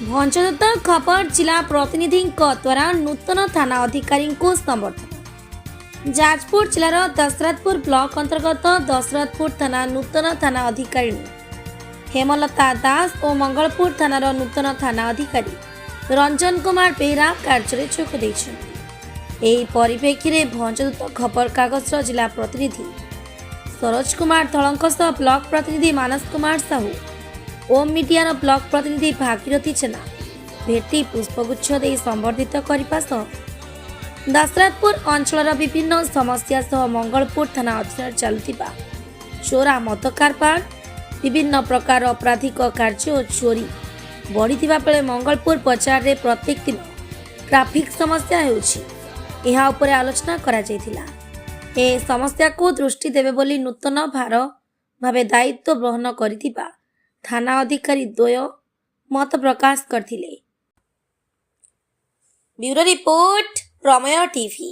भंजदत्त खबर जिला प्रतिनिधि द्वारा नूतन थाना अधिकारी को समर्थन। जाजपुर जिलार दशरथपुर ब्लॉक अंतर्गत दशरथपुर थाना नूतन थाना अधिकारी हेमलता दास और मंगलपुर थानार नूतन थाना अधिकारी रंजन कुमार बेहरा कार्य जोग देइछन्ति। एही परिप्रेक्षी रे भंजदत्त खबर कागज जिला प्रतिनिधि सरोज कुमार धलंक सह ब्लॉक प्रतिनिधि मानस कुमार साहू ओम मीडिया ब्लॉक प्रतिनिधि भागीरथी जेना भेटी पुष्पगुच्छ दे संबर्धित करने सह दशरथपुर अंचल विभिन्न समस्या सह मंगलपुर थाना अधीन चलुथिबा चोरा मद कारबार विभिन्न प्रकार आपराधिक कार्य और चोरी बढ़िथिबा बेले मंगलपुर बजार रे प्रत्येक दिन ट्रैफिक समस्या हेउछि एहा उपरे आलोचना करा जायथिला। ए समस्या को दृष्टि देबे बोली नूतन भार भावे दायित्व ग्रहण करिथिबा थाना अधिकारी द्वय मत प्रकाश करथिले। ब्यूरो रिपोर्ट प्रमेय टीवी।